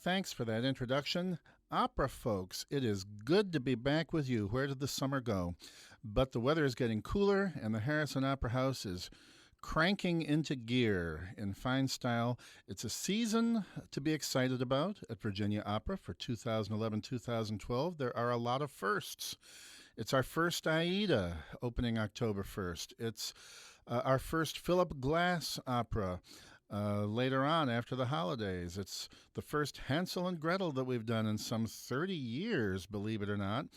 thanks for that introduction. Opera folks, it is good to be back with you. Where did the summer go? But the weather is getting cooler, and the Harrison Opera House is cranking into gear in fine style. It's a season to be excited about at Virginia Opera for 2011-2012. There are a lot of firsts. It's our first Aida opening October 1st. It's our first Philip Glass opera later on after the holidays. It's the first Hansel and Gretel that we've done in some 30 years, believe it or not.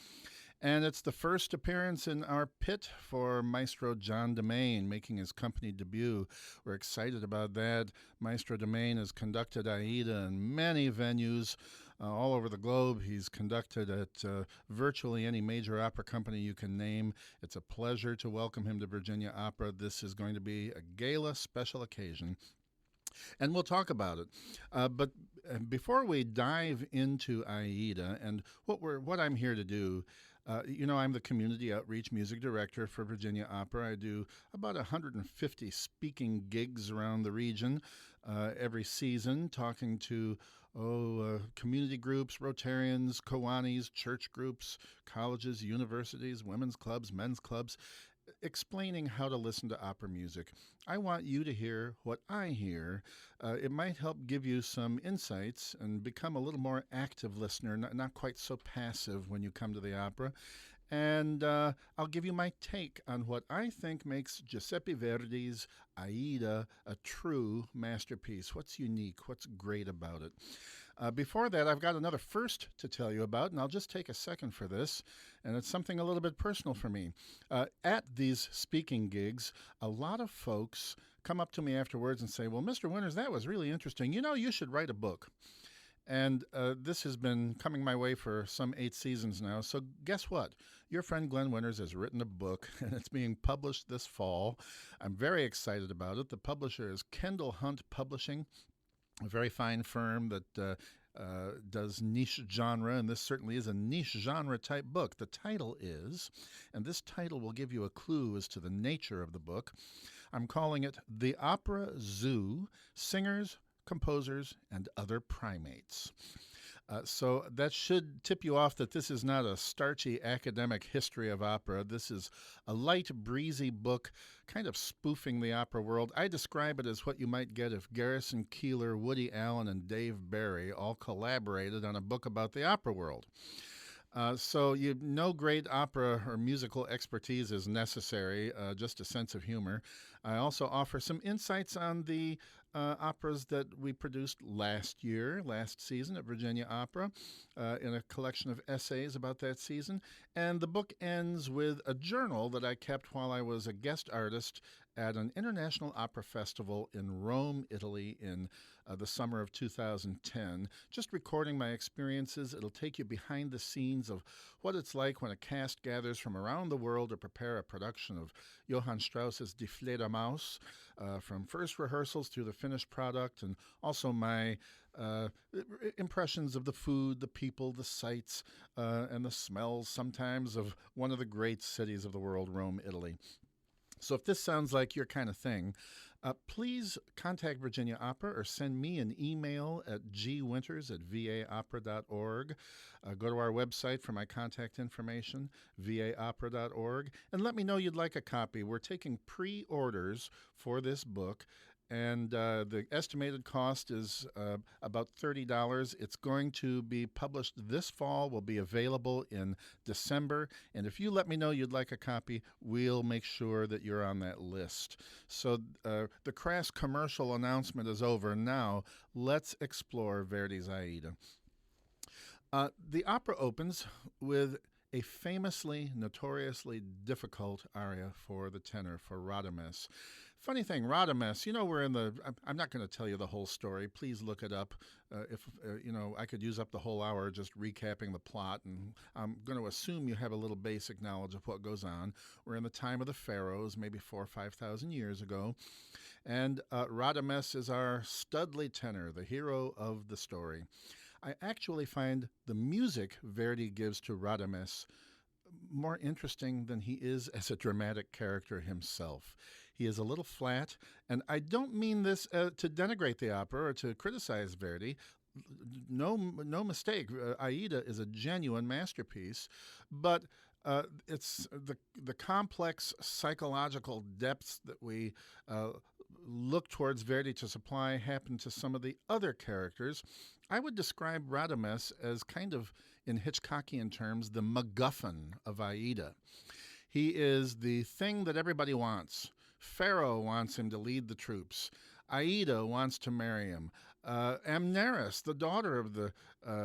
And it's the first appearance in our pit for Maestro John DeMaine, making his company debut. We're excited about that. Maestro DeMaine has conducted Aida in many venues all over the globe. He's conducted at virtually any major opera company you can name. It's a pleasure to welcome him to Virginia Opera. This is going to be a gala special occasion, and we'll talk about it. But before we dive into Aida and what I'm here to do, I'm the community outreach music director for Virginia Opera. I do about 150 speaking gigs around the region every season, talking to community groups, Rotarians, Kiwanis, church groups, colleges, universities, women's clubs, men's clubs, explaining how to listen to opera music. I want you to hear what I hear. It might help give you some insights and become a little more active listener, not quite so passive when you come to the opera. And I'll give you my take on what I think makes Giuseppe Verdi's Aida a true masterpiece. What's unique? What's great about it? Before that, I've got another first to tell you about, and I'll just take a second for this, and it's something a little bit personal for me. At these speaking gigs, a lot of folks come up to me afterwards and say, well, Mr. Winters, that was really interesting. You should write a book. And this has been coming my way for some 8 seasons now. So guess what? Your friend Glenn Winters has written a book, and it's being published this fall. I'm very excited about it. The publisher is Kendall Hunt Publishing, a very fine firm that does niche genre, and this certainly is a niche genre type book. The title is, and this title will give you a clue as to the nature of the book, I'm calling it The Opera Zoo, Singers, Composers, and Other Primates. So that should tip you off that this is not a starchy academic history of opera. This is a light, breezy book, kind of spoofing the opera world. I describe it as what you might get if Garrison Keillor, Woody Allen, and Dave Barry all collaborated on a book about the opera world. So no great opera or musical expertise is necessary, just a sense of humor. I also offer some insights on the operas that we produced last season at Virginia Opera, in a collection of essays about that season. And the book ends with a journal that I kept while I was a guest artist at an international opera festival in Rome, Italy, in the summer of 2010, just recording my experiences. It'll take you behind the scenes of what it's like when a cast gathers from around the world to prepare a production of Johann Strauss's Die Fledermaus, from first rehearsals through the finished product, and also my impressions of the food, the people, the sights, and the smells sometimes of one of the great cities of the world, Rome, Italy. So if this sounds like your kind of thing, please contact Virginia Opera or send me an email at gwinters@vaopera.org. Go to our website for my contact information, vaopera.org, and let me know you'd like a copy. We're taking pre-orders for this book, and the estimated cost is about $30. It's going to be published this fall, will be available in December, and if you let me know you'd like a copy, we'll make sure that you're on that list. So the crass commercial announcement is over. Now, let's explore Verdi's Aida. The opera opens with a famously, notoriously difficult aria for the tenor, for Radames. Funny thing, Radames, I'm not going to tell you the whole story. Please look it up. I could use up the whole hour just recapping the plot, and I'm going to assume you have a little basic knowledge of what goes on. We're in the time of the pharaohs, maybe 4,000 or 5,000 years ago, and Radames is our studly tenor, the hero of the story. I actually find the music Verdi gives to Radames more interesting than he is as a dramatic character himself. He is a little flat, and I don't mean this to denigrate the opera or to criticize Verdi. no mistake. Aida is a genuine masterpiece, but it's the complex psychological depths that we look towards Verdi to supply happen to some of the other characters. I would describe Radames as kind of, in Hitchcockian terms, the MacGuffin of Aida. He is the thing that everybody wants. Pharaoh wants him to lead the troops. Aida wants to marry him. Amneris, the daughter of the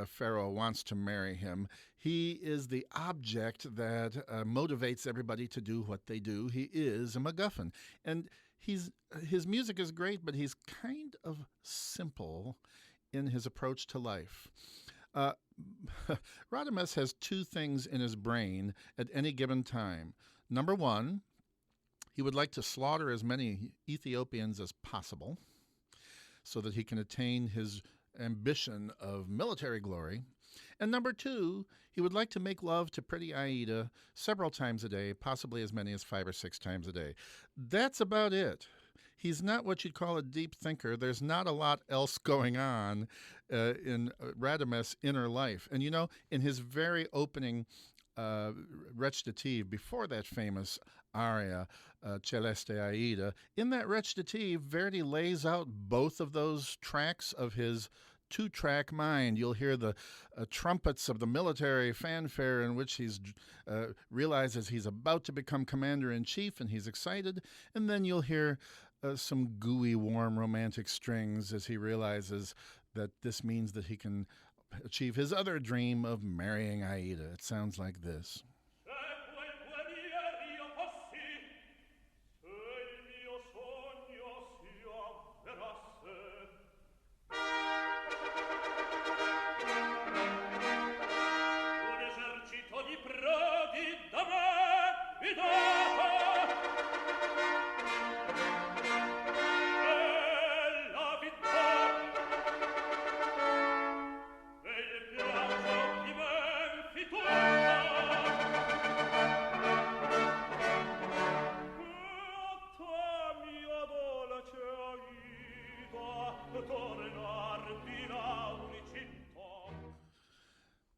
Pharaoh, wants to marry him. He is the object that motivates everybody to do what they do. He is a MacGuffin. And his music is great, but he's kind of simple in his approach to life. Radames has two things in his brain at any given time. Number one, he would like to slaughter as many Ethiopians as possible so that he can attain his ambition of military glory. And number two, he would like to make love to pretty Aida several times a day, possibly as many as 5 or 6 times a day. That's about it. He's not what you'd call a deep thinker. There's not a lot else going on in Radames' inner life. And in his very opening recitative, before that famous aria, Celeste Aida, in that recitative, Verdi lays out both of those tracks of his two-track mind. You'll hear the trumpets of the military fanfare in which he realizes he's about to become commander-in-chief and he's excited. And then you'll hear some gooey, warm, romantic strings as he realizes that this means that he can achieve his other dream of marrying Aida. It sounds like this.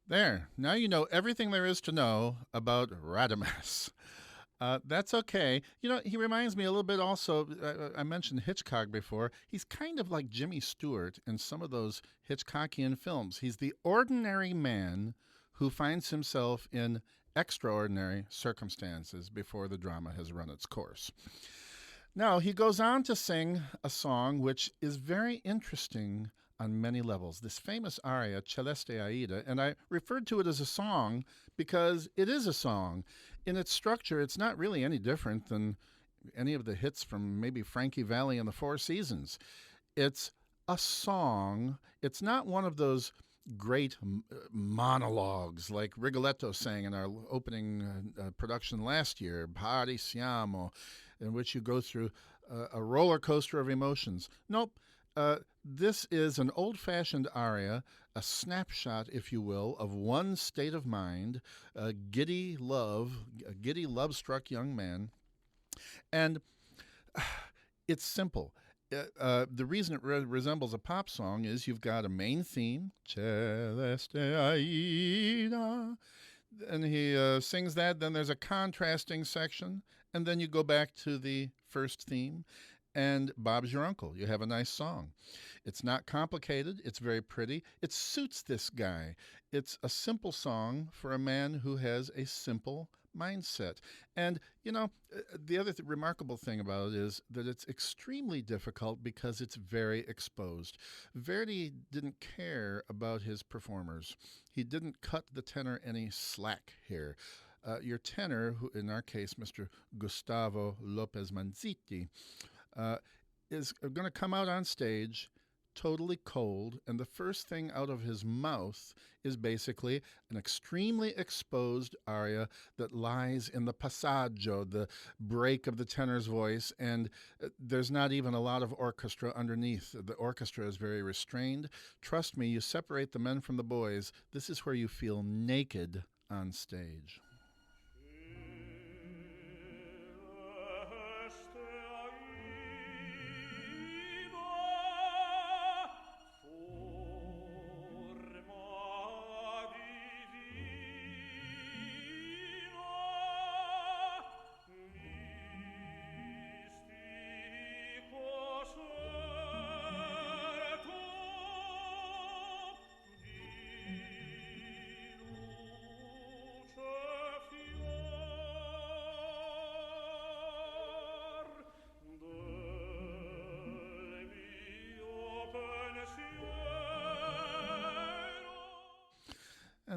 There. Now you know everything there is to know about Radames. That's okay. He reminds me a little bit also, I mentioned Hitchcock before. He's kind of like Jimmy Stewart in some of those Hitchcockian films. He's the ordinary man who finds himself in extraordinary circumstances before the drama has run its course. Now, he goes on to sing a song which is very interesting on many levels. This famous aria, Celeste Aida, and I referred to it as a song because it is a song. In its structure, it's not really any different than any of the hits from maybe Frankie Valli and the Four Seasons. It's a song. It's not one of those great monologues like Rigoletto sang in our opening production last year, Party Siamo, in which you go through a roller coaster of emotions. Nope. This is an old-fashioned aria, a snapshot, if you will, of one state of mind, a giddy love-struck young man. And it's simple. The reason it resembles a pop song is you've got a main theme, Celeste Aida, and he sings that. Then there's a contrasting section, and then you go back to the first theme, and Bob's your uncle. You have a nice song. It's not complicated. It's very pretty. It suits this guy. It's a simple song for a man who has a simple mindset. And, the other remarkable thing about it is that it's extremely difficult because it's very exposed. Verdi didn't care about his performers. He didn't cut the tenor any slack here. Your tenor, who in our case, Mr. Gustavo Lopez Manziti, is going to come out on stage totally cold, and the first thing out of his mouth is basically an extremely exposed aria that lies in the passaggio, the break of the tenor's voice, and there's not even a lot of orchestra underneath. The orchestra is very restrained. Trust me, you separate the men from the boys. This is where you feel naked on stage.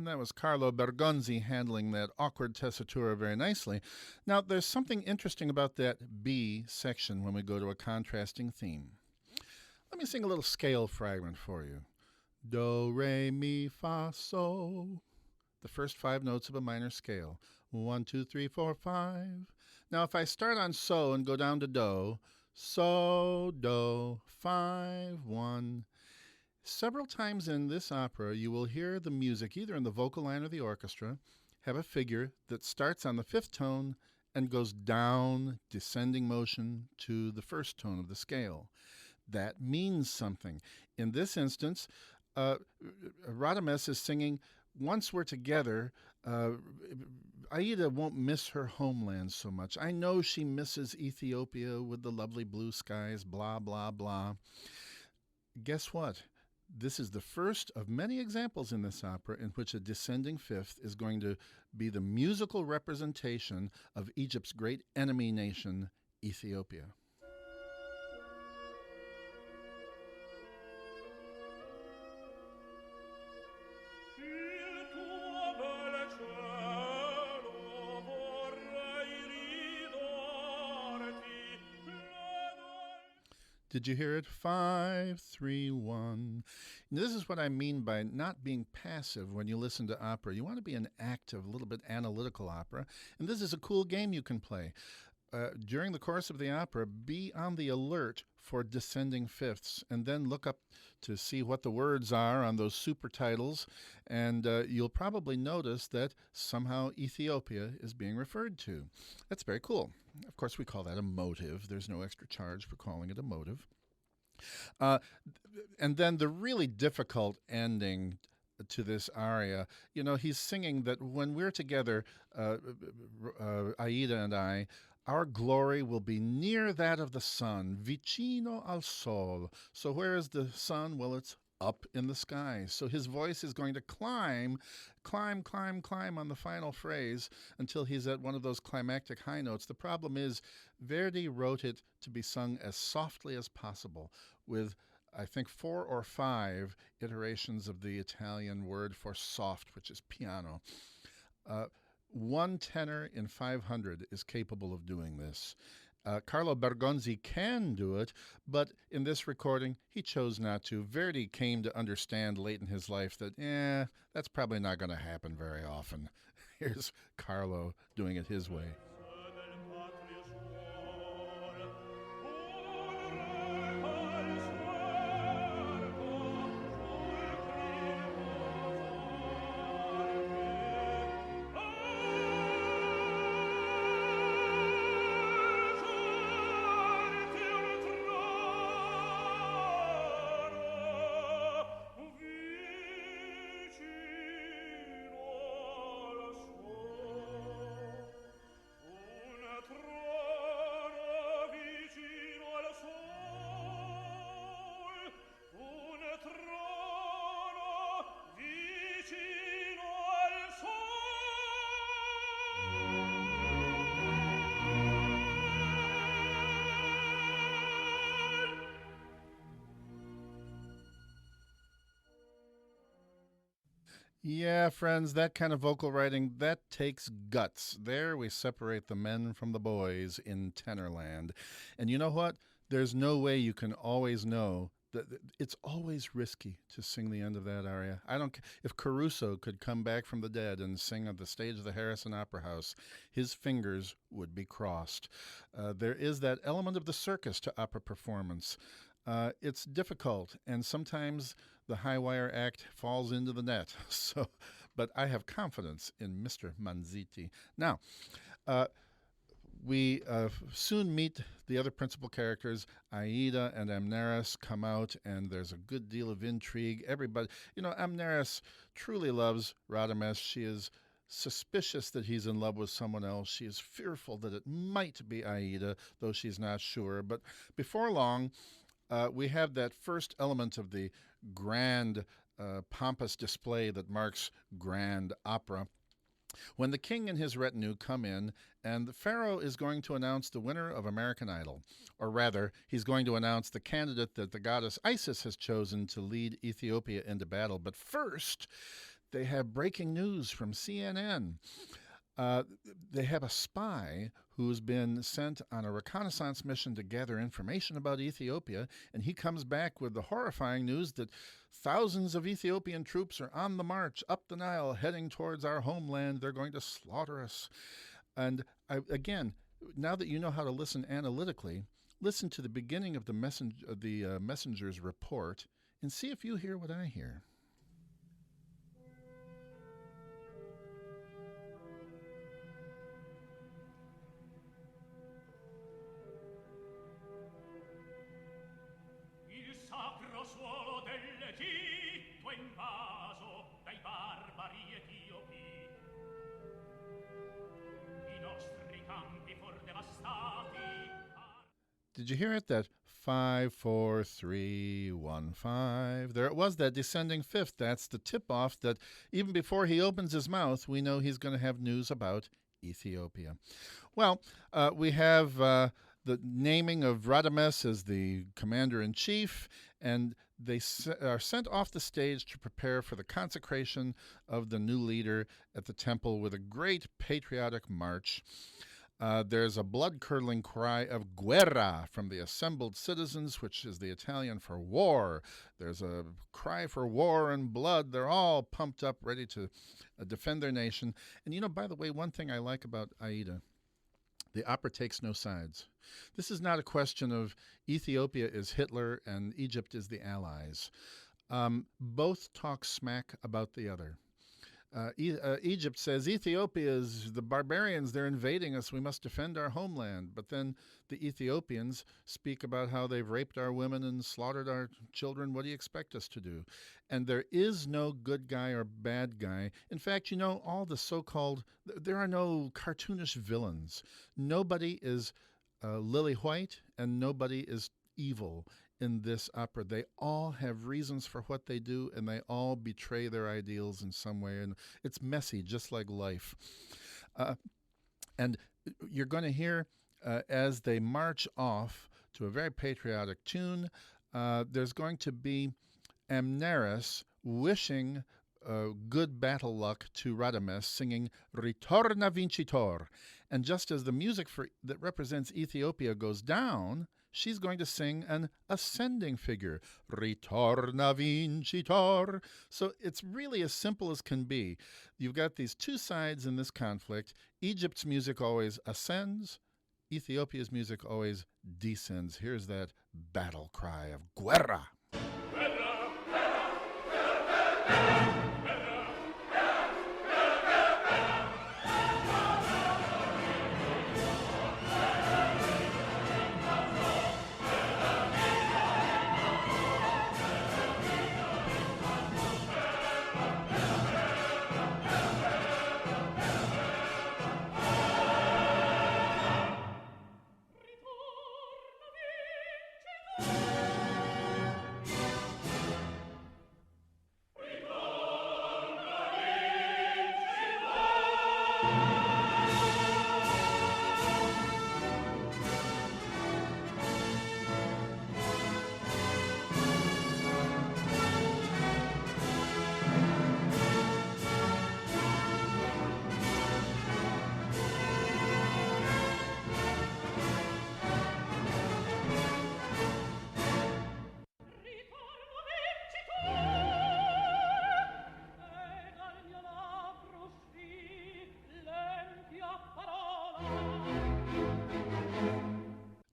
And that was Carlo Bergonzi handling that awkward tessitura very nicely. Now, there's something interesting about that B section when we go to a contrasting theme. Let me sing a little scale fragment for you. Do, re, mi, fa, sol. The first 5 notes of a minor scale. 1, 2, 3, 4, 5. Now, if I start on so and go down to do, so, do, 5, 1. Several times in this opera, you will hear the music, either in the vocal line or the orchestra, have a figure that starts on the 5th tone and goes down, descending motion, to the 1st tone of the scale. That means something. In this instance, Radames is singing, once we're together, Aida won't miss her homeland so much. I know she misses Ethiopia with the lovely blue skies, blah, blah, blah. Guess what? This is the first of many examples in this opera in which a descending 5th is going to be the musical representation of Egypt's great enemy nation, Ethiopia. Did you hear it? 5, 3, 1. This is what I mean by not being passive when you listen to opera. You want to be an active, a little bit analytical opera. And this is a cool game you can play. During the course of the opera, be on the alert for descending 5ths, and then look up to see what the words are on those super titles, and you'll probably notice that somehow Ethiopia is being referred to. That's very cool. Of course, we call that a motive. There's no extra charge for calling it a motive. And then the really difficult ending to this aria, he's singing that when we're together, Aida and I, our glory will be near that of the sun, vicino al sol. So where is the sun? Well, it's up in the sky. So his voice is going to climb on the final phrase until he's at one of those climactic high notes. The problem is Verdi wrote it to be sung as softly as possible with, I think, 4 or 5 iterations of the Italian word for soft, which is piano. One tenor in 500 is capable of doing this. Carlo Bergonzi can do it, but in this recording, he chose not to. Verdi came to understand late in his life that, that's probably not going to happen very often. Here's Carlo doing it his way. Yeah, friends, that kind of vocal writing, that takes guts. There we separate the men from the boys in Tenorland. And you know what? There's no way you can always know that it's always risky to sing the end of that aria. I don't. If Caruso could come back from the dead and sing at the stage of the Harrison Opera House, his fingers would be crossed. There is that element of the circus to opera performance. It's difficult, and sometimes the high wire act falls into the net. But I have confidence in Mr. Manzitti. Now, we soon meet the other principal characters. Aida and Amneris come out, and there's a good deal of intrigue. Everybody, Amneris truly loves Radames. She is suspicious that he's in love with someone else. She is fearful that it might be Aida, though she's not sure. But before long, we have that first element of the grand, pompous display that marks grand opera. When the king and his retinue come in, and the pharaoh is going to announce the winner of American Idol, or rather, he's going to announce the candidate that the goddess Isis has chosen to lead Ethiopia into battle. But first, They have breaking news from CNN. Uh, they have a spy who's been sent on a reconnaissance mission to gather information about Ethiopia, and he comes back with the horrifying news that thousands of Ethiopian troops are on the march up the Nile, heading towards our homeland. They're going to slaughter us. And again, now that you know how to listen analytically, listen to the beginning of the messenger's report and see if you hear what I hear. Did you hear it? That 5, 4, 3, 1, 5. There it was, that descending fifth. That's the tip-off that even before he opens his mouth, we know he's going to have news about Ethiopia. Well, we have the naming of Radames as the commander-in-chief, and they are sent off the stage to prepare for the consecration of the new leader at the temple with a great patriotic march. There's a blood-curdling cry of guerra from the assembled citizens, which is the Italian for war. There's a cry for war and blood. They're all pumped up, ready to defend their nation. And, by the way, one thing I like about Aida, the opera takes no sides. This is not a question of Ethiopia is Hitler and Egypt is the Allies. Both talk smack about the other. Egypt says, Ethiopia is the barbarians, they're invading us, we must defend our homeland. But then the Ethiopians speak about how they've raped our women and slaughtered our children. What do you expect us to do? And there is no good guy or bad guy. In fact, all the so-called, there are no cartoonish villains. Nobody is lily white and nobody is evil in this opera. They all have reasons for what they do, and they all betray their ideals in some way, and it's messy, just like life. And you're going to hear, as they march off to a very patriotic tune, there's going to be Amneris wishing good battle luck to Radames, singing Ritorna Vincitor. And just as the music that represents Ethiopia goes down, she's going to sing an ascending figure, Ritorna Vincitor. So it's really as simple as can be. You've got these two sides in this conflict. Egypt's music always ascends. Ethiopia's music always descends. Here's that battle cry of guerra.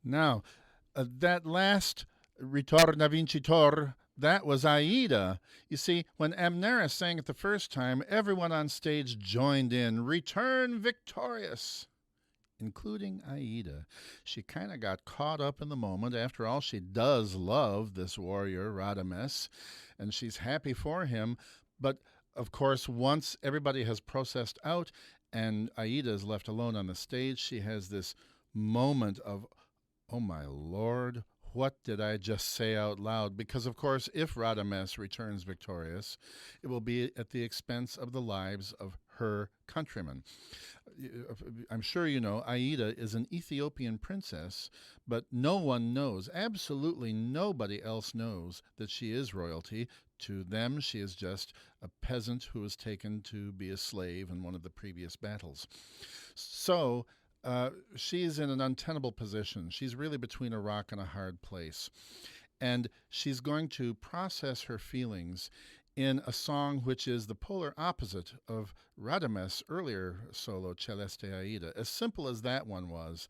Now, that last Ritorna Vincitor, that was Aida. You see, when Amneris sang it the first time, everyone on stage joined in, Return victorious, including Aida. She kind of got caught up in the moment. After all, she does love this warrior, Radames, and she's happy for him. But, of course, once everybody has processed out and Aida is left alone on the stage, she has this moment of, oh my Lord, what did I just say out loud? Because, of course, if Radames returns victorious, it will be at the expense of the lives of her countrymen. I'm sure you know Aida is an Ethiopian princess, but no one knows, absolutely nobody else knows that she is royalty. To them, she is just a peasant who was taken to be a slave in one of the previous battles. So she's in an untenable position. She's really between a rock and a hard place. And she's going to process her feelings in a song which is the polar opposite of Radames' earlier solo, Celeste Aida. As simple as that one was,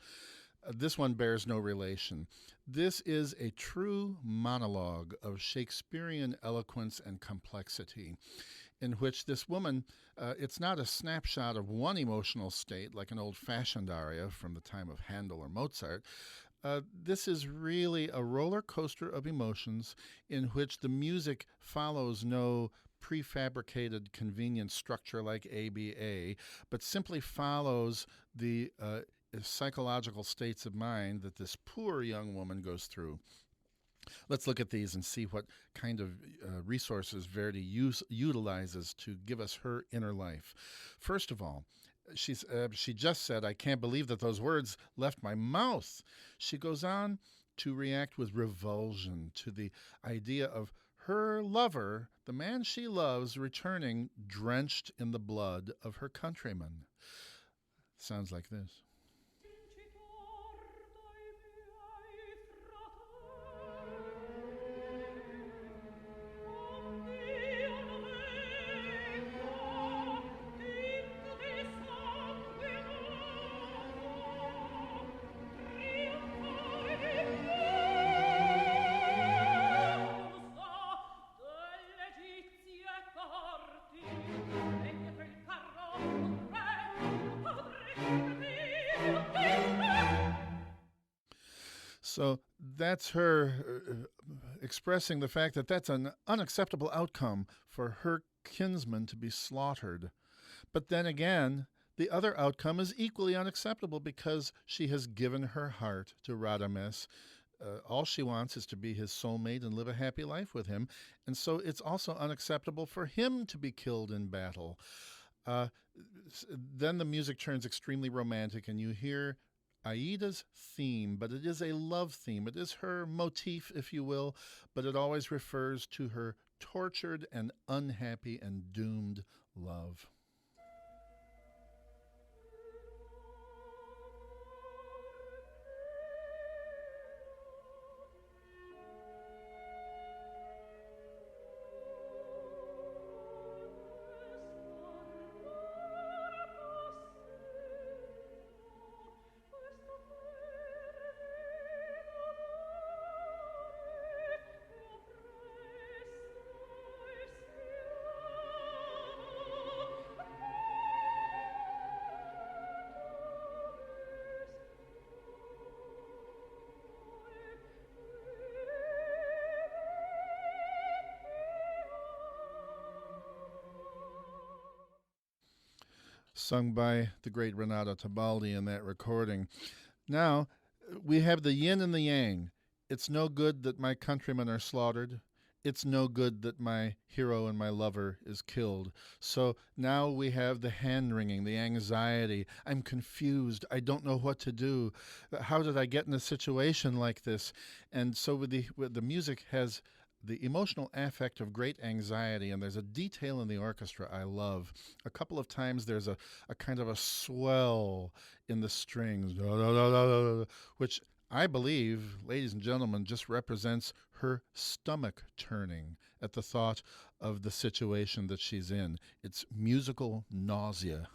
this one bears no relation. This is a true monologue of Shakespearean eloquence and complexity, in which this woman, it's not a snapshot of one emotional state like an old-fashioned aria from the time of Handel or Mozart. This is really a roller coaster of emotions in which the music follows no prefabricated convenient structure like ABA, but simply follows the psychological states of mind that this poor young woman goes through. Let's look at these and see what kind of resources Verdi utilizes to give us her inner life. First of all, she just said, "I can't believe that those words left my mouth." She goes on to react with revulsion to the idea of her lover, the man she loves, returning drenched in the blood of her countrymen. Sounds like this. So that's her expressing the fact that that's an unacceptable outcome for her kinsman to be slaughtered. But then again, the other outcome is equally unacceptable because she has given her heart to Radames. All she wants is to be his soulmate and live a happy life with him. And so it's also unacceptable for him to be killed in battle. Then the music turns extremely romantic, and you hear Aida's theme, but it is a love theme. It is her motif, if you will, but it always refers to her tortured and unhappy and doomed love. Sung by the great Renato Tebaldi in that recording. Now, we have the yin and the yang. It's no good that my countrymen are slaughtered. It's no good that my hero and my lover is killed. So now we have the hand-wringing, the anxiety. I'm confused. I don't know what to do. How did I get in a situation like this? And so with the music has the emotional affect of great anxiety, and there's a detail in the orchestra I love. A couple of times there's a kind of a swell in the strings, which I believe, ladies and gentlemen, just represents her stomach turning at the thought of the situation that she's in. It's musical nausea.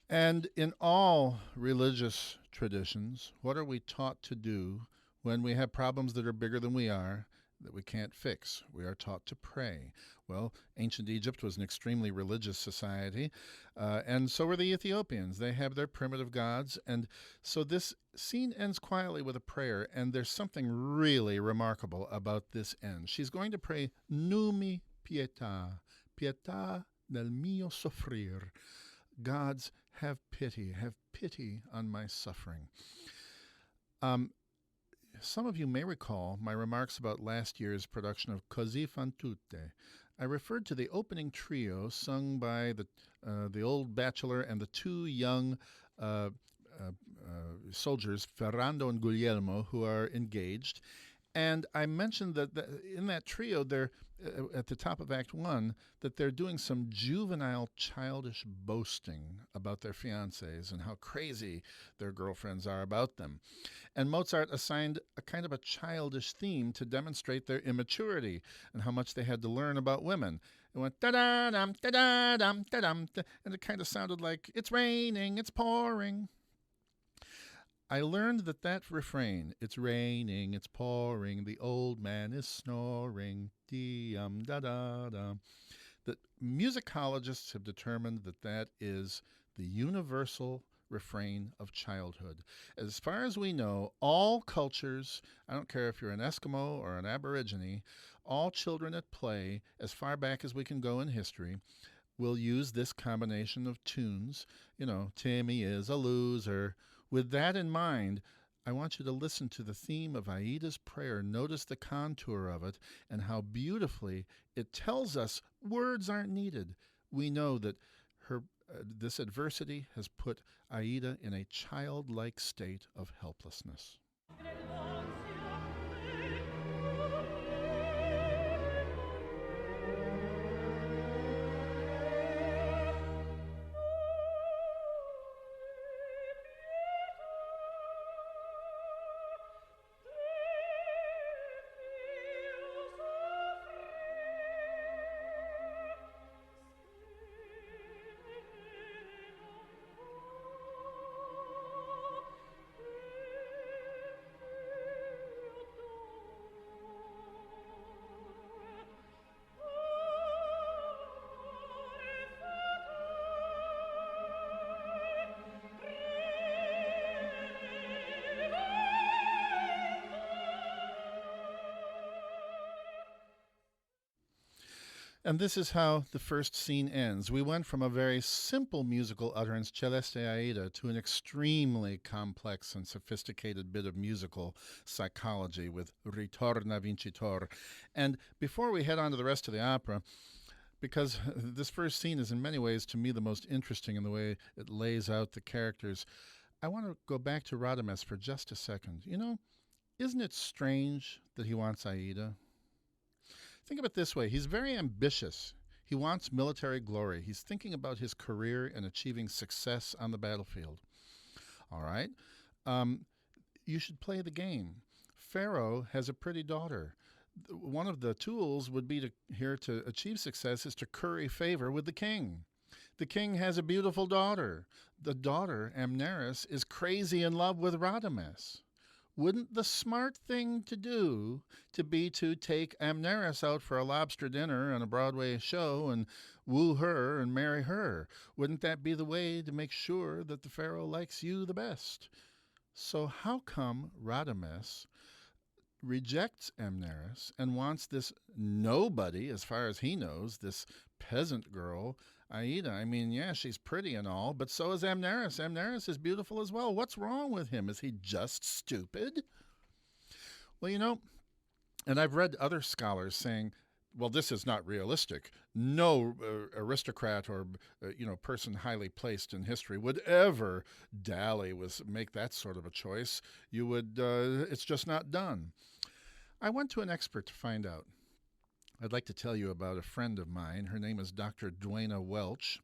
And in all religious traditions, what are we taught to do when we have problems that are bigger than we are, that we can't fix? We are taught to pray. Well, ancient Egypt was an extremely religious society, and so were the Ethiopians. They have their primitive gods, and so this scene ends quietly with a prayer, and there's something really remarkable about this end. She's going to pray, Numi pietà, pietà nel mio soffrir. God's have pity on my suffering. Um, some of you may recall my remarks about last year's production of Così fan tutte. I referred to the opening trio sung by the old bachelor and the two young uh, soldiers, Ferrando and Guglielmo, who are engaged. And I mentioned that in that trio, they're at the top of Act One, that they're doing some juvenile, childish boasting about their fiancés and how crazy their girlfriends are about them. And Mozart assigned a kind of a childish theme to demonstrate their immaturity and how much they had to learn about women. It went da-da-dum, da-da-dum, da-dum, and it kind of sounded like, it's raining, it's pouring. I learned that refrain, it's raining, it's pouring, the old man is snoring, dee-da-da-dum, that musicologists have determined that is the universal refrain of childhood. As far as we know, all cultures, I don't care if you're an Eskimo or an Aborigine, all children at play, as far back as we can go in history, will use this combination of tunes. Timmy is a loser. With that in mind, I want you to listen to the theme of Aida's prayer. Notice the contour of it and how beautifully it tells us words aren't needed. We know that this adversity has put Aida in a childlike state of helplessness. And this is how the first scene ends. We went from a very simple musical utterance, Celeste Aida, to an extremely complex and sophisticated bit of musical psychology with Ritorna Vincitor. And before we head on to the rest of the opera, because this first scene is in many ways, to me, the most interesting in the way it lays out the characters, I want to go back to Radames for just a second. Isn't it strange that he wants Aida? Think of it this way. He's very ambitious. He wants military glory. He's thinking about his career and achieving success on the battlefield. All right. You should play the game. Pharaoh has a pretty daughter. One of the tools would be to achieve success is to curry favor with the king. The king has a beautiful daughter. The daughter, Amneris, is crazy in love with Radames. Wouldn't the smart thing to do be to take Amneris out for a lobster dinner and a Broadway show and woo her and marry her? Wouldn't that be the way to make sure that the Pharaoh likes you the best? So how come Radames rejects Amneris and wants this nobody, as far as he knows, this peasant girl, Aida? I mean, yeah, she's pretty and all, but so is Amneris. Amneris is beautiful as well. What's wrong with him? Is he just stupid? Well, and I've read other scholars saying, well, this is not realistic. No aristocrat or person highly placed in history would ever make that sort of a choice. It's just not done. I went to an expert to find out. I'd like to tell you about a friend of mine. Her name is Dr. Duana Welch.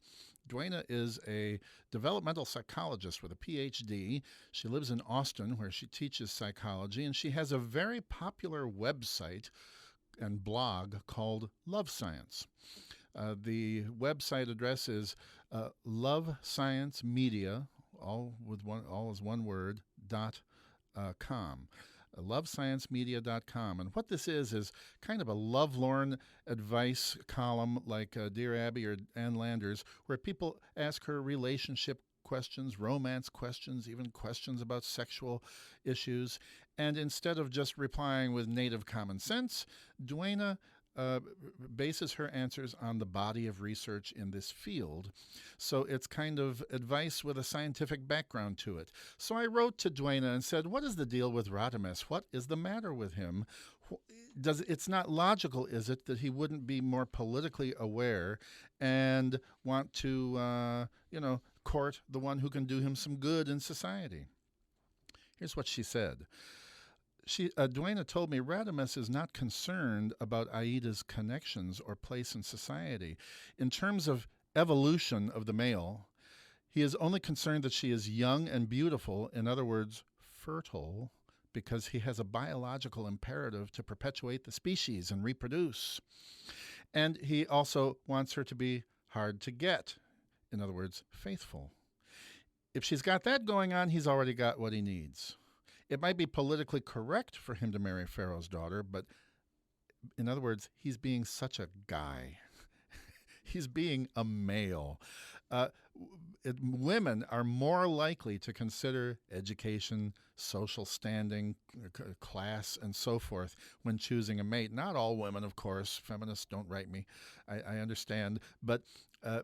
Duana is a developmental psychologist with a PhD. She lives in Austin, where she teaches psychology, and she has a very popular website and blog called Love Science. The website address is Love Science Media, all as one word, .com. lovesciencemedia.com. And what this is kind of a lovelorn advice column like Dear Abby or Ann Landers, where people ask her relationship questions, romance questions, even questions about sexual issues. And instead of just replying with native common sense, Duana uh, bases her answers on the body of research in this field. So it's kind of advice with a scientific background to it. So I wrote to Duena and said, what is the deal with Radames? What is the matter with him? It's not logical, is it, that he wouldn't be more politically aware and want to, court the one who can do him some good in society? Here's what she said. Duena told me Radames is not concerned about Aida's connections or place in society. In terms of evolution of the male, he is only concerned that she is young and beautiful, in other words, fertile, because he has a biological imperative to perpetuate the species and reproduce. And he also wants her to be hard to get, in other words, faithful. If she's got that going on, he's already got what he needs. It might be politically correct for him to marry Pharaoh's daughter, but in other words, he's being such a guy. He's being a male. Women are more likely to consider education, social standing, class, and so forth when choosing a mate. Not all women, of course. Feminists, don't write me. I understand. But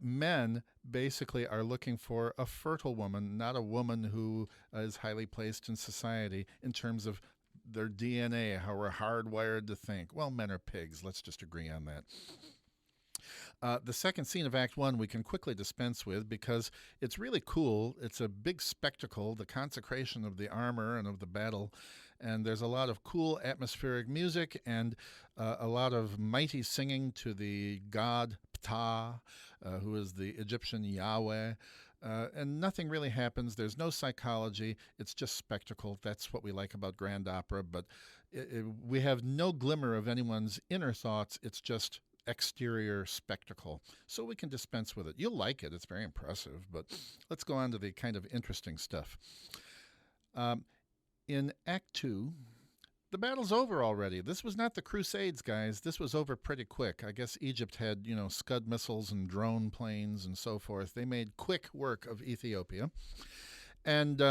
men basically are looking for a fertile woman, not a woman who is highly placed in society in terms of their DNA, how we're hardwired to think. Well, men are pigs. Let's just agree on that. The second scene of Act 1 we can quickly dispense with because it's really cool. It's a big spectacle, the consecration of the armor and of the battle. And there's a lot of cool atmospheric music and a lot of mighty singing to the god Ptah, who is the Egyptian Yahweh. And nothing really happens. There's no psychology. It's just spectacle. That's what we like about grand opera. But we have no glimmer of anyone's inner thoughts. It's just exterior spectacle. So we can dispense with it. You'll like it. It's very impressive. But let's go on to the kind of interesting stuff. In Act 2, the battle's over already. This was not the Crusades, guys. This was over pretty quick. I guess Egypt had, Scud missiles and drone planes and so forth. They made quick work of Ethiopia. And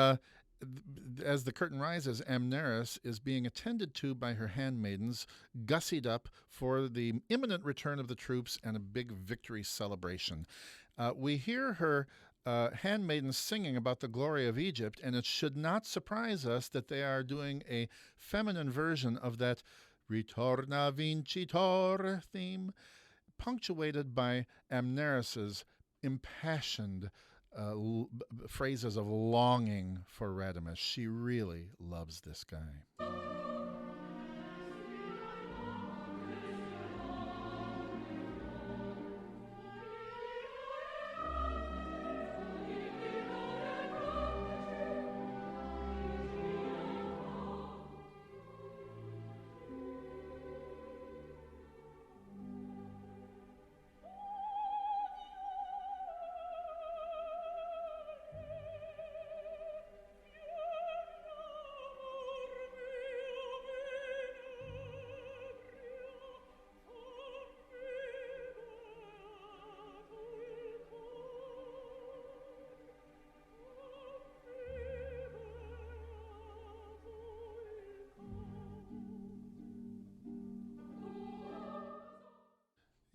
as the curtain rises, Amneris is being attended to by her handmaidens, gussied up for the imminent return of the troops and a big victory celebration. We hear her handmaidens singing about the glory of Egypt, and it should not surprise us that they are doing a feminine version of that Ritorna Vincitor theme, punctuated by Amneris's impassioned phrases of longing for Radames. She really loves this guy.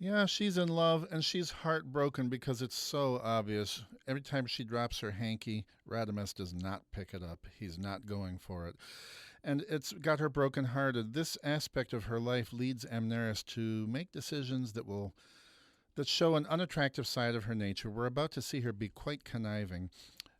Yeah, she's in love, and she's heartbroken because it's so obvious. Every time she drops her hanky, Radames does not pick it up. He's not going for it. And it's got her brokenhearted. This aspect of her life leads Amneris to make decisions that show an unattractive side of her nature. We're about to see her be quite conniving.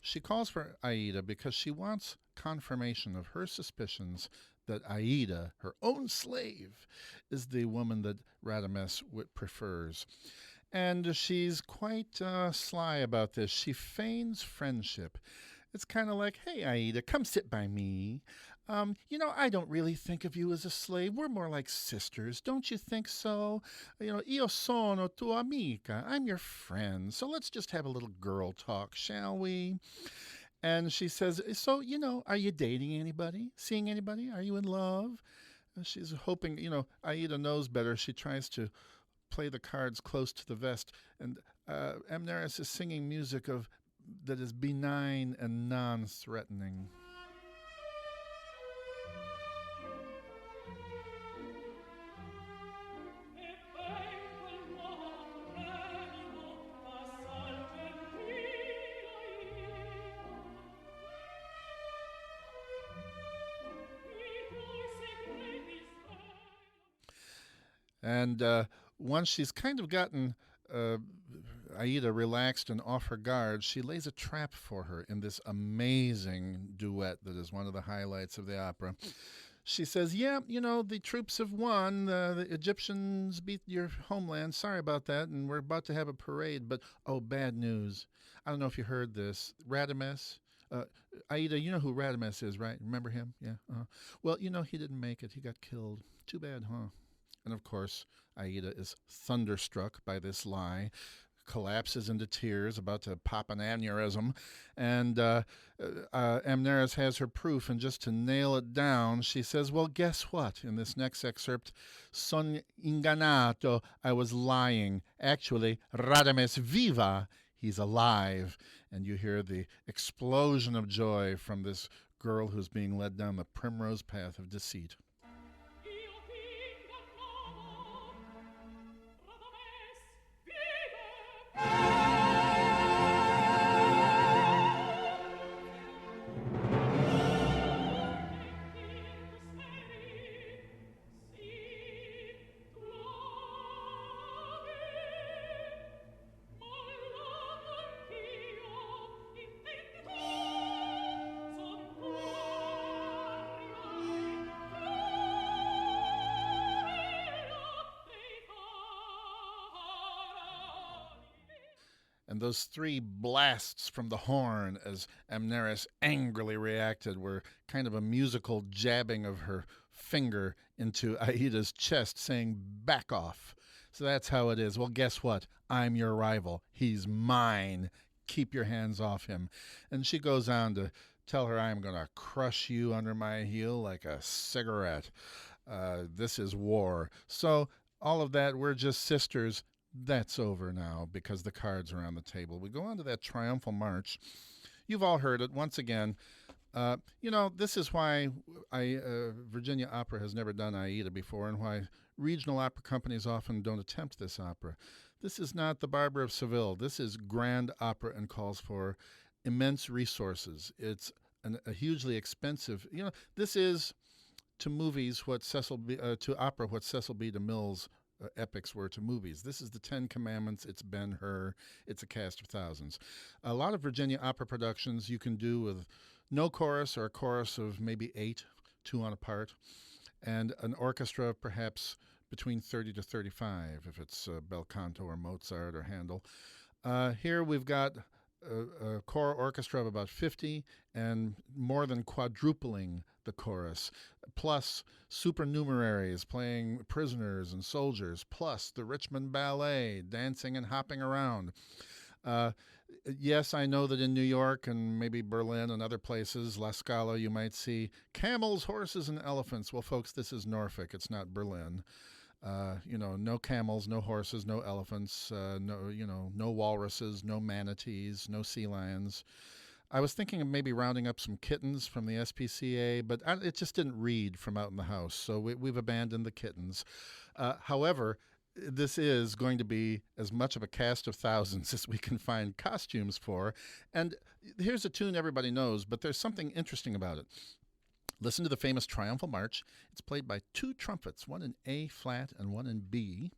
She calls for Aida because she wants confirmation of her suspicions that Aida, her own slave, is the woman that Radames prefers. And she's quite sly about this. She feigns friendship. It's kind of like, hey, Aida, come sit by me. I don't really think of you as a slave. We're more like sisters. Don't you think so? Io sono tua amica. I'm your friend. So let's just have a little girl talk, shall we? And she says, so, are you dating anybody? Seeing anybody? Are you in love? She's hoping, Aida knows better. She tries to play the cards close to the vest. And Amneris is singing music that is benign and non-threatening. And once she's kind of gotten uh, Aida relaxed and off her guard, she lays a trap for her in this amazing duet that is one of the highlights of the opera. She says, "Yeah, the troops have won. The Egyptians beat your homeland. Sorry about that. And we're about to have a parade. But, oh, bad news. I don't know if you heard this. Radames. Uh, Aida, you know who Radames is, right? Remember him? Yeah. Well, he didn't make it. He got killed. Too bad, huh?" And of course, Aida is thunderstruck by this lie, collapses into tears, about to pop an aneurysm. And Amneris has her proof, and just to nail it down, she says, "Well, guess what?" In this next excerpt, "Son inganato, I was lying. Actually, Radames viva, he's alive." And you hear the explosion of joy from this girl who's being led down the primrose path of deceit. And those three blasts from the horn as Amneris angrily reacted were kind of a musical jabbing of her finger into Aida's chest, saying, "Back off." So that's how it is. Well, guess what? I'm your rival. He's mine. Keep your hands off him. And she goes on to tell her, "I'm going to crush you under my heel like a cigarette. This is war." So all of that, we're just sisters. That's over now because the cards are on the table. We go on to that triumphal march. You've all heard it once again. This is why Virginia Opera has never done Aida before, and why regional opera companies often don't attempt this opera. This is not the Barber of Seville. This is grand opera and calls for immense resources. It's a hugely expensive. This is to movies to opera what Cecil B. DeMille's epics were to movies. This is the Ten Commandments. It's Ben-Hur. It's a cast of thousands. A lot of Virginia opera productions you can do with no chorus or a chorus of maybe 8, 2 on a part, and an orchestra perhaps between 30 to 35 if it's bel canto or Mozart or Handel. Here we've got a choral orchestra of about 50 and more than quadrupling the chorus, plus supernumeraries playing prisoners and soldiers, plus the Richmond Ballet dancing and hopping around. Yes, I know that in New York and maybe Berlin and other places, La Scala, you might see camels, horses, and elephants. Well, folks, this is Norfolk. It's not Berlin. No camels, no horses, no elephants, no walruses, no manatees, no sea lions. I was thinking of maybe rounding up some kittens from the SPCA, but it just didn't read from out in the house, so we've abandoned the kittens. However, this is going to be as much of a cast of thousands as we can find costumes for. And here's a tune everybody knows, but there's something interesting about it. Listen to the famous Triumphal March. It's played by 2 trumpets, one in A flat and one in B.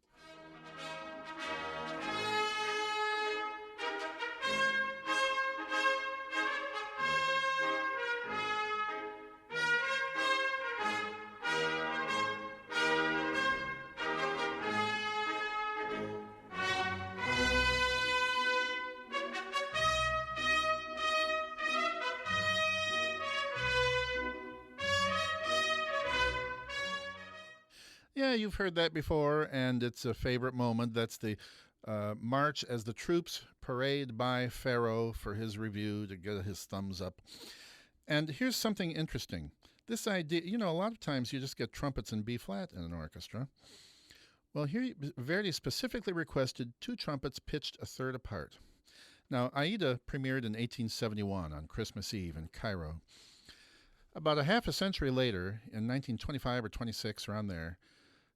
Yeah, you've heard that before, and it's a favorite moment. That's the march as the troops parade by Pharaoh for his review to get his thumbs up. And here's something interesting. This idea, a lot of times you just get trumpets in B flat in an orchestra. Well, here Verdi specifically requested 2 trumpets pitched a third apart. Now, Aida premiered in 1871 on Christmas Eve in Cairo. About a half a century later, in 1925 or 26, around there,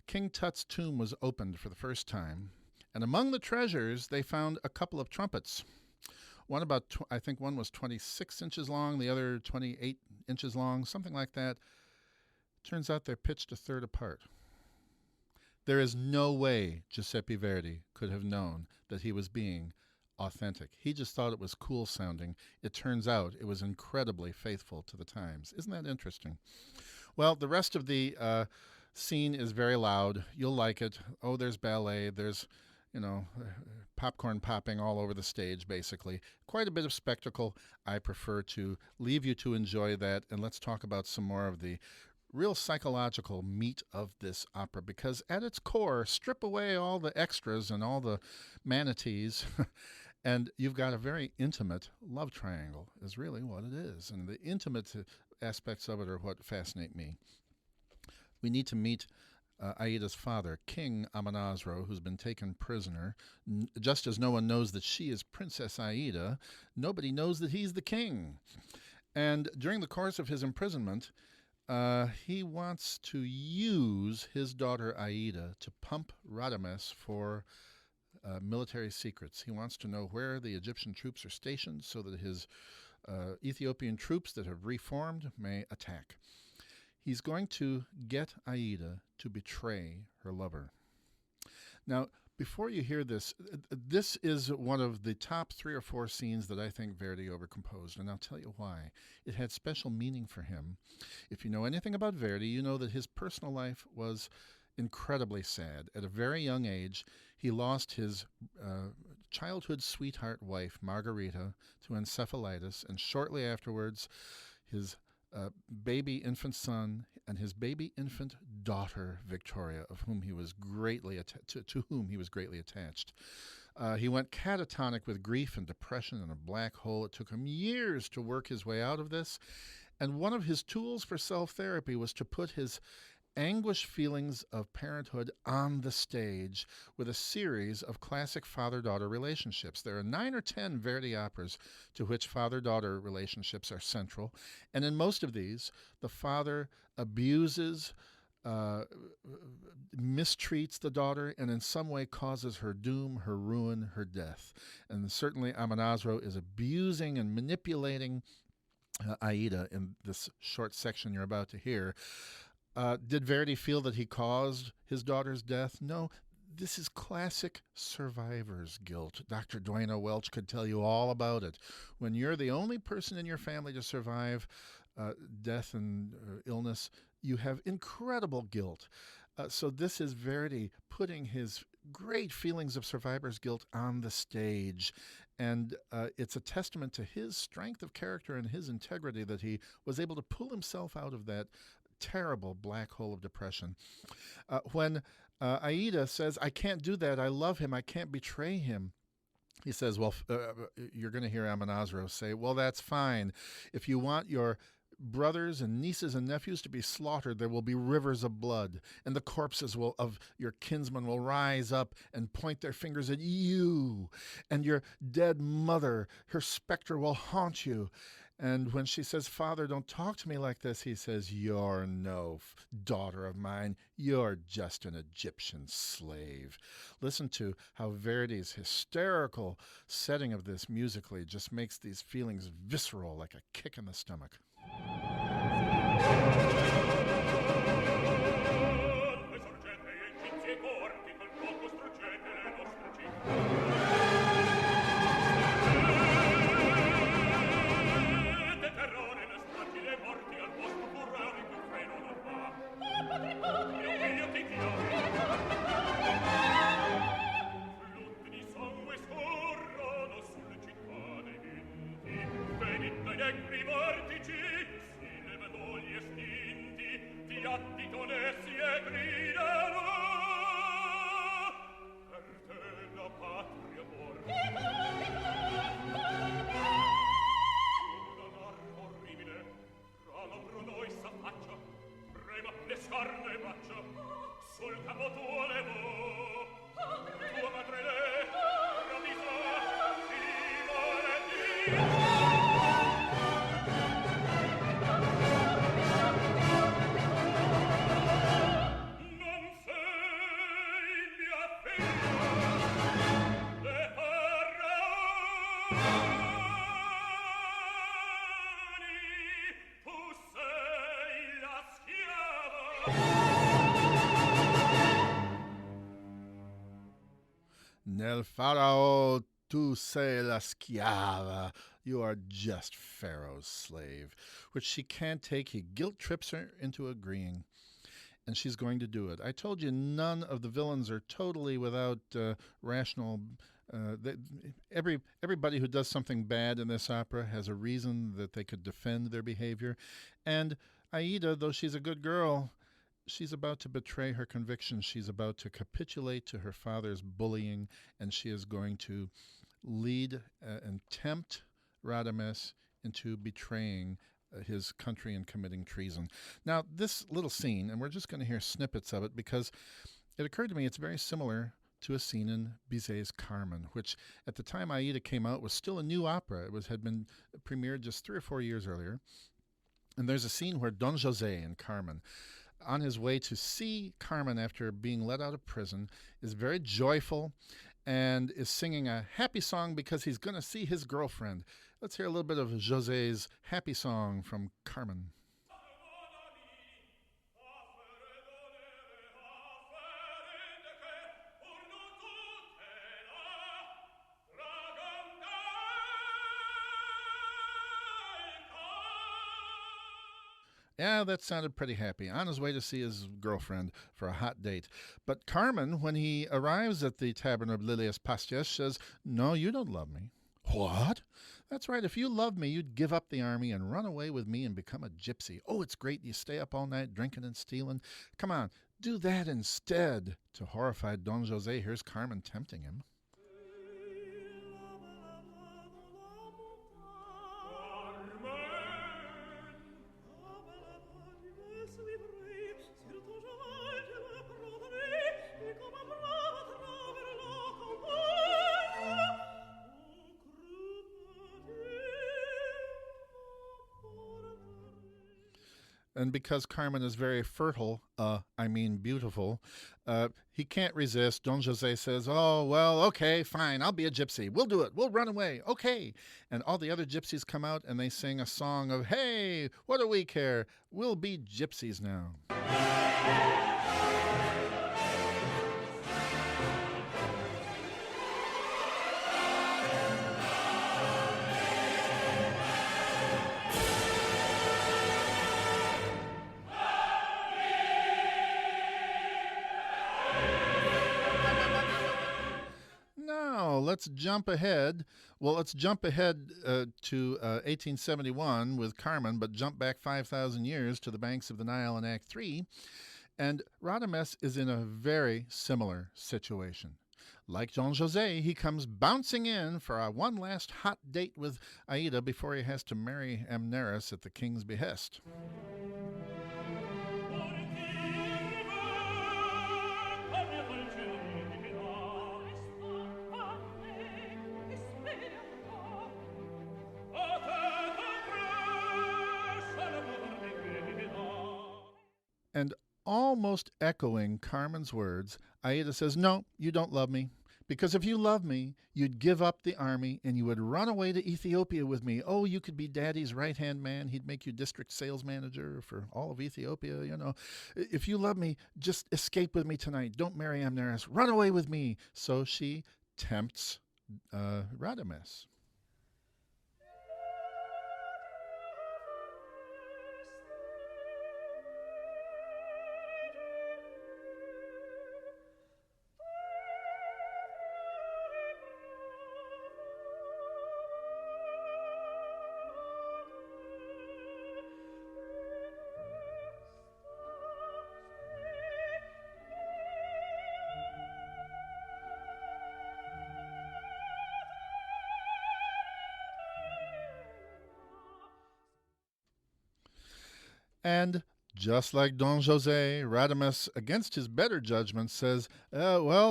King Tut's tomb was opened for the first time, and among the treasures they found a couple of trumpets. One I think one was 26 inches long, the other 28 inches long, something like that. Turns out they're pitched a third apart. There is no way Giuseppe Verdi could have known that he was being authentic. He just thought it was cool sounding. It turns out it was incredibly faithful to the times. Isn't that interesting? Well, the rest of the scene is very loud. You'll like it. Oh, there's ballet. There's, popcorn popping all over the stage, basically. Quite a bit of spectacle. I prefer to leave you to enjoy that, and let's talk about some more of the real psychological meat of this opera, because at its core, strip away all the extras and all the manatees, and you've got a very intimate love triangle, is really what it is. And the intimate aspects of it are what fascinate me. We need to meet Aida's father, King Amonasro, who's been taken prisoner. Just as no one knows that she is Princess Aida, nobody knows that he's the king. And during the course of his imprisonment, he wants to use his daughter Aida to pump Radames for military secrets. He wants to know where the Egyptian troops are stationed so that his Ethiopian troops that have reformed may attack. He's going to get Aida to betray her lover. Now, before you hear this, this is one of the top 3 or 4 scenes that I think Verdi overcomposed, and I'll tell you why. It had special meaning for him. If you know anything about Verdi, you know that his personal life was incredibly sad. At a very young age, he lost his childhood sweetheart wife, Margherita, to encephalitis, and shortly afterwards, his baby infant son and his baby infant daughter, Victoria, of whom he was greatly to whom he was greatly attached. He went catatonic with grief and depression in a black hole. It took him years to work his way out of this, and one of his tools for self-therapy was to put his anguished feelings of parenthood on the stage with a series of classic father-daughter relationships. There are 9 or 10 Verdi operas to which father-daughter relationships are central, and in most of these, the father abuses, mistreats the daughter, and in some way causes her doom, her ruin, her death. And certainly Amonasro is abusing and manipulating Aida in this short section you're about to hear. Did Verdi feel that he caused his daughter's death? No. This is classic survivor's guilt. Dr. Duana Welch could tell you all about it. When you're the only person in your family to survive death and illness, you have incredible guilt. So this is Verdi putting his great feelings of survivor's guilt on the stage. And it's a testament to his strength of character and his integrity that he was able to pull himself out of that terrible black hole of depression. When Aida says, I can't do that, I love him, I can't betray him, he says, well, you're going to hear Amonasro say, well, that's fine. If you want your brothers and nieces and nephews to be slaughtered, there will be rivers of blood, and the corpses of your kinsmen will rise up and point their fingers at you, and your dead mother, her specter, will haunt you. And when she says, Father, don't talk to me like this, he says, you're no daughter of mine. You're just an Egyptian slave. Listen to how Verdi's hysterical setting of this musically just makes these feelings visceral, like a kick in the stomach. El Pharaoh, tu sei la schiava. You are just Pharaoh's slave, which she can't take. He guilt trips her into agreeing, and she's going to do it. I told you none of the villains are totally without rational. Everybody who does something bad in this opera has a reason that they could defend their behavior. And Aida, though she's a good girl, she's about to betray her convictions. She's about to capitulate to her father's bullying, and she is going to lead and tempt Radames into betraying his country and committing treason. Now, this little scene, and we're just going to hear snippets of it because it occurred to me it's very similar to a scene in Bizet's Carmen, which at the time Aida came out was still a new opera. It had been premiered just 3 or 4 years earlier. And there's a scene where Don José in Carmen, on his way to see Carmen after being let out of prison, is very joyful and is singing a happy song because he's going to see his girlfriend. Let's hear a little bit of José's happy song from Carmen. Yeah, that sounded pretty happy. On his way to see his girlfriend for a hot date. But Carmen, when he arrives at the tavern of Lilias Pastias, says, "No, you don't love me." "What?" "That's right. If you loved me, you'd give up the army and run away with me and become a gypsy. Oh, it's great. You stay up all night drinking and stealing. Come on, do that instead." To horrified Don José, here's Carmen tempting him. And because Carmen is very fertile, beautiful, he can't resist. Don José says, "Oh, well, okay, fine, I'll be a gypsy. We'll do it. We'll run away. Okay." And all the other gypsies come out and they sing a song of, "Hey, what do we care? We'll be gypsies now." Let's jump ahead. Well, let's jump ahead to 1871 with Carmen, but jump back 5,000 years to the banks of the Nile in Act 3. And Radames is in a very similar situation. Like Don José, he comes bouncing in for a one last hot date with Aida before he has to marry Amneris at the king's behest. And almost echoing Carmen's words, Aida says, "No, you don't love me. Because if you loved me, you'd give up the army and you would run away to Ethiopia with me. Oh, you could be Daddy's right-hand man. He'd make you district sales manager for all of Ethiopia, you know. If you love me, just escape with me tonight. Don't marry Amneris. Run away with me." So she tempts Radames. And just like Don José, Radames, against his better judgment, says, okay,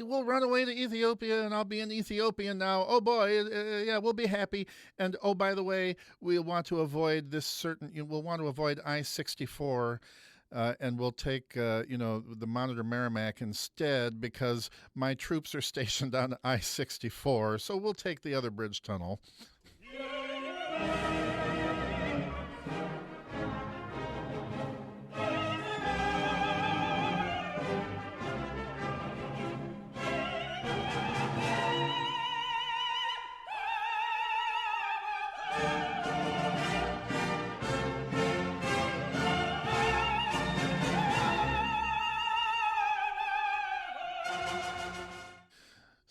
we'll run away to Ethiopia and I'll be an Ethiopian now. Oh boy, yeah, we'll be happy. And oh, by the way, we'll want to avoid I-64 and we'll take, the Monitor Merrimack instead because my troops are stationed on I-64. So we'll take the other bridge tunnel.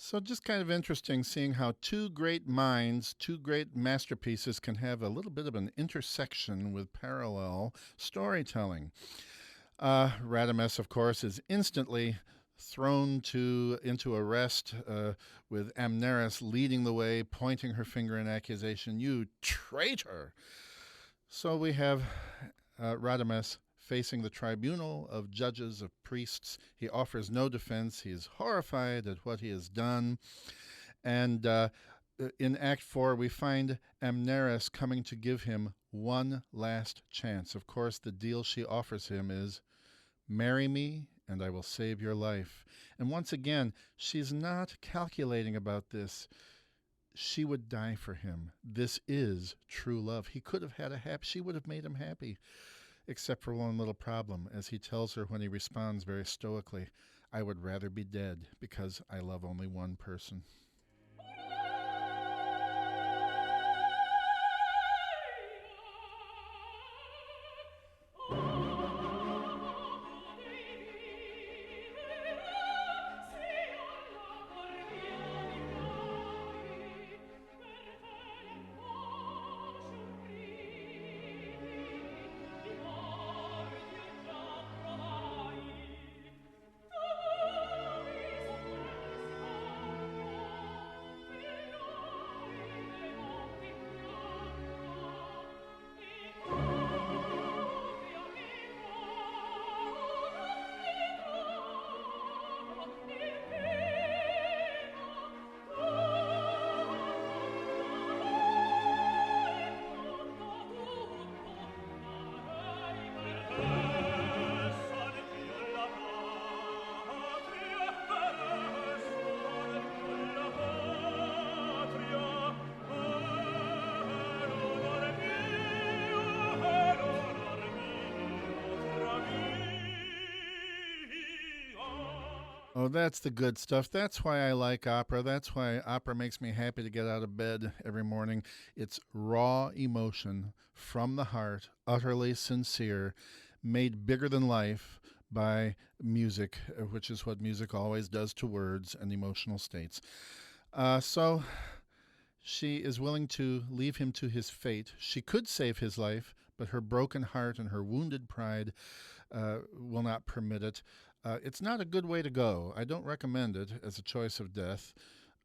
So, just kind of interesting seeing how two great minds, two great masterpieces can have a little bit of an intersection with parallel storytelling. Radames, of course, is instantly thrown into arrest with Amneris leading the way, pointing her finger in accusation, "You traitor!" So we have Radames facing the tribunal of judges, of priests. He offers no defense. He is horrified at what he has done. And in Act 4, we find Amneris coming to give him one last chance. Of course, the deal she offers him is, "Marry me, and I will save your life." And once again, she's not calculating about this. She would die for him. This is true love. He could have had she would have made him happy, except for one little problem, as he tells her when he responds very stoically, "I would rather be dead because I love only one person." Oh, that's the good stuff. That's why I like opera. That's why opera makes me happy to get out of bed every morning. It's raw emotion from the heart, utterly sincere, made bigger than life by music, which is what music always does to words and emotional states. So she is willing to leave him to his fate. She could save his life, but her broken heart and her wounded pride will not permit it. It's not a good way to go. I don't recommend it as a choice of death.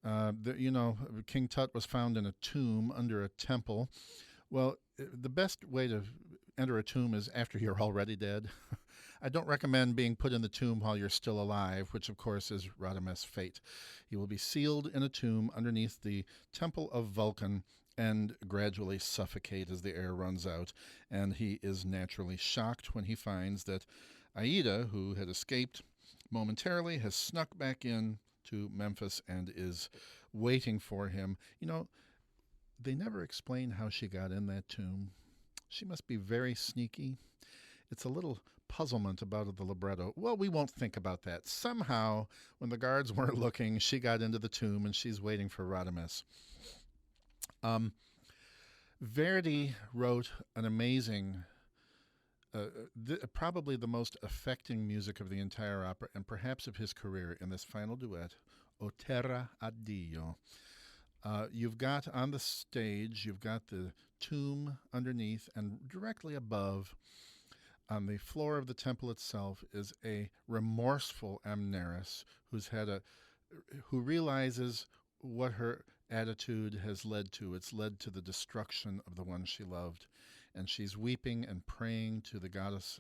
King Tut was found in a tomb under a temple. Well, the best way to enter a tomb is after you're already dead. I don't recommend being put in the tomb while you're still alive, which of course is Radames' fate. He will be sealed in a tomb underneath the temple of Vulcan and gradually suffocate as the air runs out. And he is naturally shocked when he finds that Aida, who had escaped momentarily, has snuck back in to Memphis and is waiting for him. They never explain how she got in that tomb. She must be very sneaky. It's a little puzzlement about the libretto. Well, we won't think about that. Somehow, when the guards weren't looking, she got into the tomb and she's waiting for Radames. Verdi wrote an amazing probably the most affecting music of the entire opera and perhaps of his career in this final duet, O Terra Addio. You've got on the stage, you've got the tomb underneath, and directly above, on the floor of the temple itself, is a remorseful Amneris who realizes what her attitude has led to. It's led to the destruction of the one she loved. And she's weeping and praying to the goddess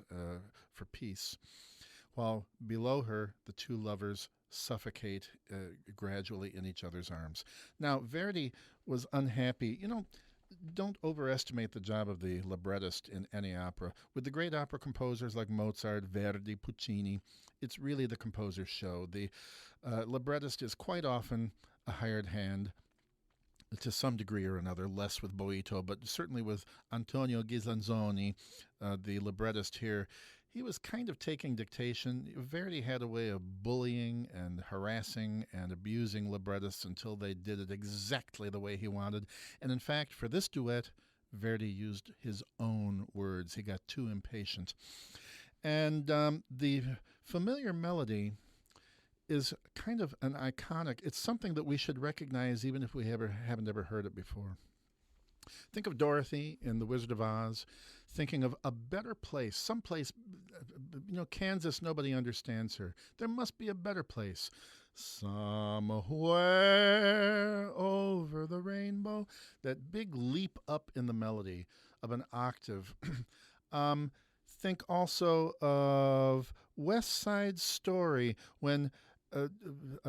for peace, while below her the two lovers suffocate gradually in each other's arms. Now, Verdi was unhappy. Don't overestimate the job of the librettist in any opera. With the great opera composers like Mozart, Verdi, Puccini, it's really the composer's show. The librettist is quite often a hired hand, to some degree or another, less with Boito, but certainly with Antonio Ghisanzoni, the librettist here. He was kind of taking dictation. Verdi had a way of bullying and harassing and abusing librettists until they did it exactly the way he wanted. And in fact, for this duet, Verdi used his own words. He got too impatient. And the familiar melody is kind of an iconic, it's something that we should recognize even if we haven't ever heard it before. Think of Dorothy in The Wizard of Oz, thinking of a better place, someplace, Kansas, nobody understands her. There must be a better place. Somewhere over the rainbow. That big leap up in the melody of an octave. Think also of West Side Story when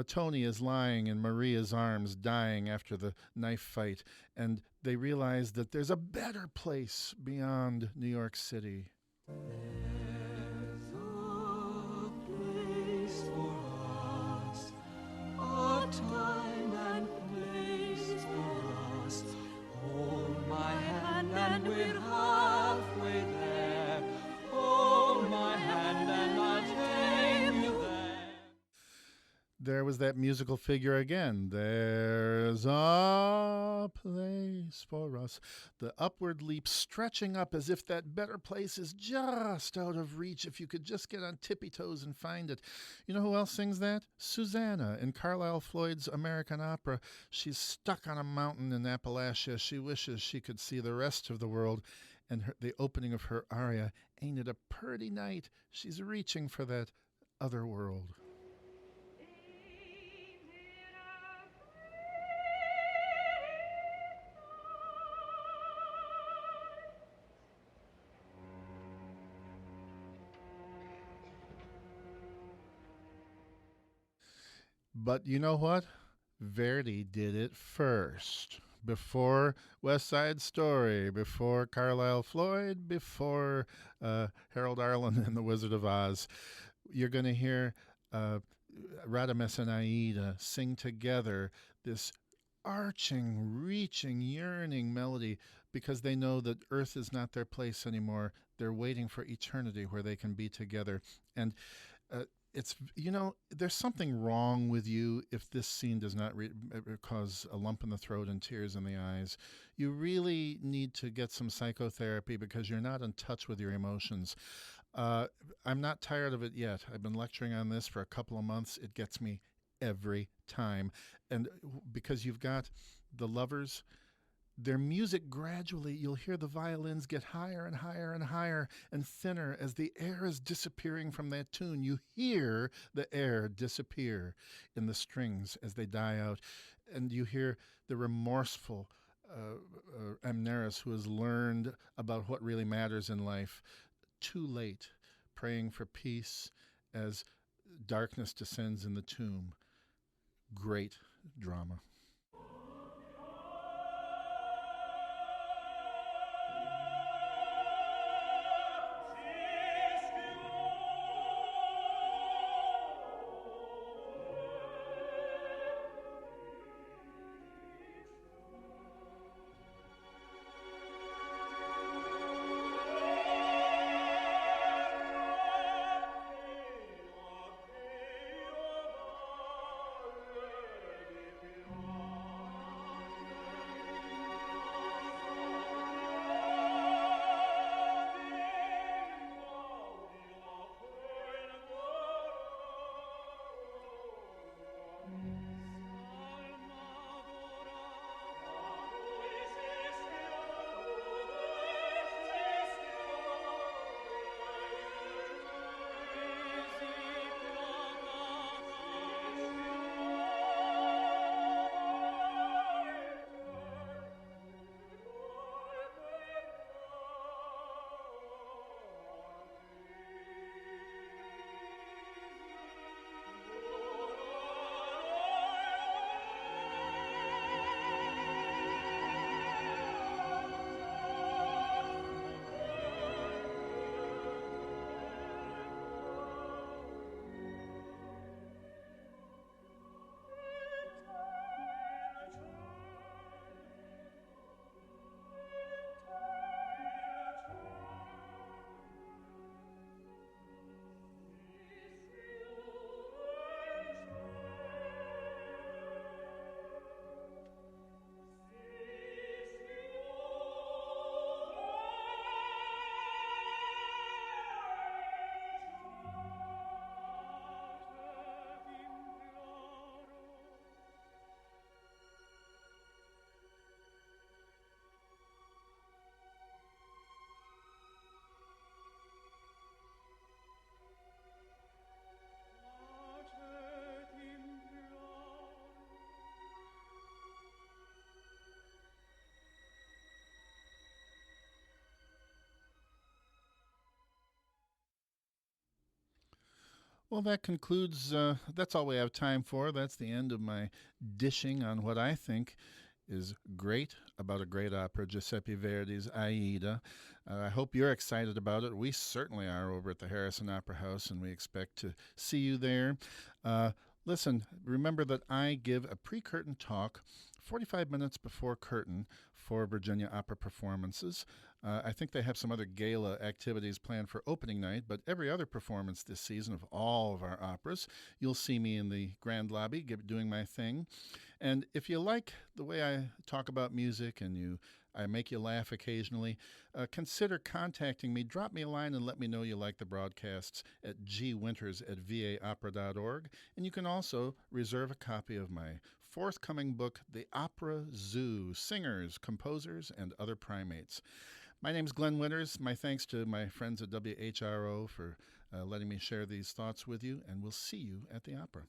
Tony is lying in Maria's arms, dying after the knife fight, and they realize that there's a better place beyond New York City. There's a place for us, a time and place for us. Hold my hand and we're halfway there. Hold my hand and I'll take you there. There was that musical figure again. There's a place for us. The upward leap stretching up as if that better place is just out of reach if you could just get on tippy toes and find it. You know who else sings that? Susanna in Carlisle Floyd's American opera. She's stuck on a mountain in Appalachia. She wishes she could see the rest of the world. And the opening of her aria, ain't it a purty night? She's reaching for that other world. But you know what? Verdi did it first. Before West Side Story, before Carlisle Floyd, before Harold Arlen and The Wizard of Oz. You're going to hear Radames and Aida sing together this arching, reaching, yearning melody because they know that Earth is not their place anymore. They're waiting for eternity where they can be together. And it's, there's something wrong with you if this scene does not cause a lump in the throat and tears in the eyes. You really need to get some psychotherapy because you're not in touch with your emotions. I'm not tired of it yet. I've been lecturing on this for a couple of months. It gets me every time. And because you've got the lovers, their music gradually, you'll hear the violins get higher and higher and higher and thinner as the air is disappearing from that tune. You hear the air disappear in the strings as they die out. And you hear the remorseful Amneris, who has learned about what really matters in life, too late, praying for peace as darkness descends in the tomb. Great drama. Well, that concludes, that's all we have time for. That's the end of my dishing on what I think is great about a great opera, Giuseppe Verdi's Aida. I hope you're excited about it. We certainly are over at the Harrison Opera House, and we expect to see you there. Uh, Listen, remember that I give a pre curtain talk 45 minutes before curtain for Virginia opera performances. I think they have some other gala activities planned for opening night, but every other performance this season of all of our operas, you'll see me in the grand lobby doing my thing. And if you like the way I talk about music and I make you laugh occasionally, consider contacting me. Drop me a line and let me know you like the broadcasts at gwinters@vaopera.org. And you can also reserve a copy of my forthcoming book, The Opera Zoo: Singers, Composers, and Other Primates. My name's Glenn Winters. My thanks to my friends at WHRO for letting me share these thoughts with you, and we'll see you at the opera.